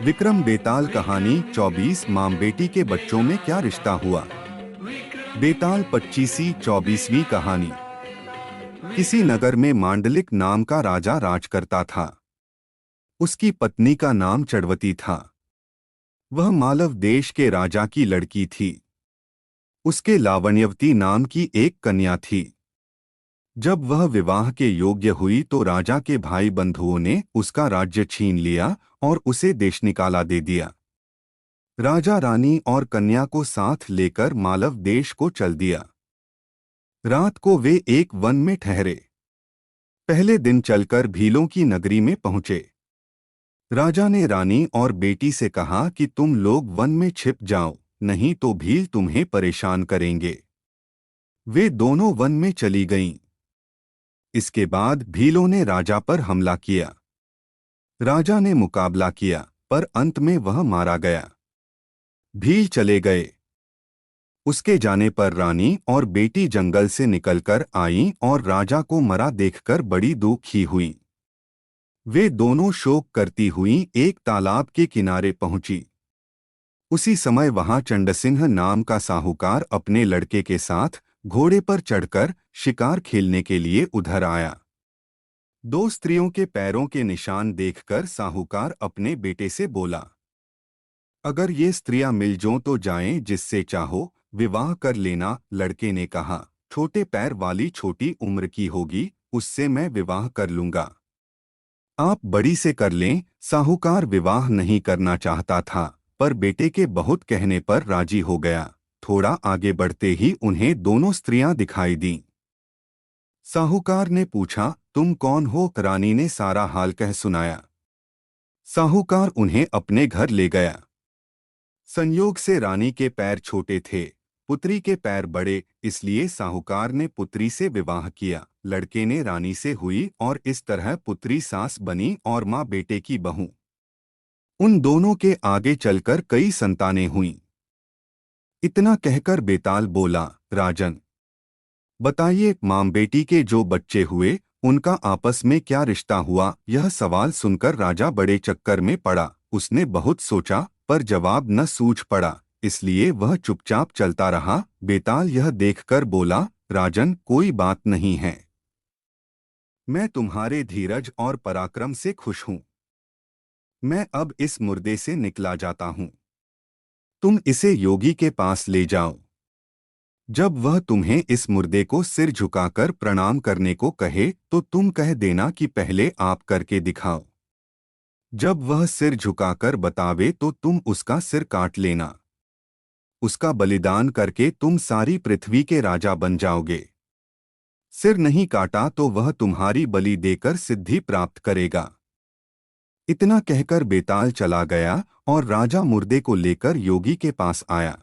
विक्रम बेताल कहानी 24 माम बेटी के बच्चों में क्या रिश्ता हुआ। बेताल 25वीं 24वीं कहानी। किसी नगर में मांडलिक नाम का राजा राज करता था। उसकी पत्नी का नाम चड़वती था। वह मालव देश के राजा की लड़की थी। उसके लावण्यवती नाम की एक कन्या थी। जब वह विवाह के योग्य हुई तो राजा के भाई बंधुओं ने उसका राज्य छीन लिया और उसे देश निकाला दे दिया। राजा रानी और कन्या को साथ लेकर मालव देश को चल दिया। रात को वे एक वन में ठहरे। पहले दिन चलकर भीलों की नगरी में पहुंचे। राजा ने रानी और बेटी से कहा कि तुम लोग वन में छिप जाओ, नहीं तो भील तुम्हें परेशान करेंगे। वे दोनों वन में चली गईं। इसके बाद भीलों ने राजा पर हमला किया। राजा ने मुकाबला किया, पर अंत में वह मारा गया। भील चले गए। उसके जाने पर रानी और बेटी जंगल से निकलकर आईं और राजा को मरा देखकर बड़ी दुखी हुईं। वे दोनों शोक करती हुईं एक तालाब के किनारे पहुंची। उसी समय वहां चंडसिंह नाम का साहूकार अपने लड़के के साथ घोड़े पर चढ़कर शिकार खेलने के लिए उधर आया। दो स्त्रियों के पैरों के निशान देखकर साहूकार अपने बेटे से बोला, अगर ये स्त्रियां मिल जों तो जाएं, जिससे चाहो विवाह कर लेना। लड़के ने कहा, छोटे पैर वाली छोटी उम्र की होगी, उससे मैं विवाह कर लूंगा। आप बड़ी से कर लें। साहूकार विवाह नहीं करना चाहता था, पर बेटे के बहुत कहने पर राजी हो गया। थोड़ा आगे बढ़ते ही उन्हें दोनों स्त्रियां दिखाई दीं। साहूकार ने पूछा, तुम कौन हो? रानी ने सारा हाल कह सुनाया। साहूकार उन्हें अपने घर ले गया। संयोग से रानी के पैर छोटे थे, पुत्री के पैर बड़े, इसलिए साहूकार ने पुत्री से विवाह किया। लड़के ने रानी से हुई और इस तरह पुत्री सास बनी और माँ बेटे की बहू। उन दोनों के आगे चलकर कई संतानें हुईं। इतना कहकर बेताल बोला, राजन, बताइए, माम बेटी के जो बच्चे हुए उनका आपस में क्या रिश्ता हुआ? यह सवाल सुनकर राजा बड़े चक्कर में पड़ा। उसने बहुत सोचा, पर जवाब न सूझ पड़ा, इसलिए वह चुपचाप चलता रहा। बेताल यह देखकर बोला, राजन, कोई बात नहीं है। मैं तुम्हारे धीरज और पराक्रम से खुश हूं। मैं अब इस मुर्दे से निकला जाता हूं। तुम इसे योगी के पास ले जाओ। जब वह तुम्हें इस मुर्दे को सिर झुकाकर प्रणाम करने को कहे तो तुम कह देना कि पहले आप करके दिखाओ। जब वह सिर झुकाकर बतावे तो तुम उसका सिर काट लेना। उसका बलिदान करके तुम सारी पृथ्वी के राजा बन जाओगे। सिर नहीं काटा तो वह तुम्हारी बलि देकर सिद्धि प्राप्त करेगा। इतना कहकर बेताल चला गया और राजा मुर्दे को लेकर योगी के पास आया।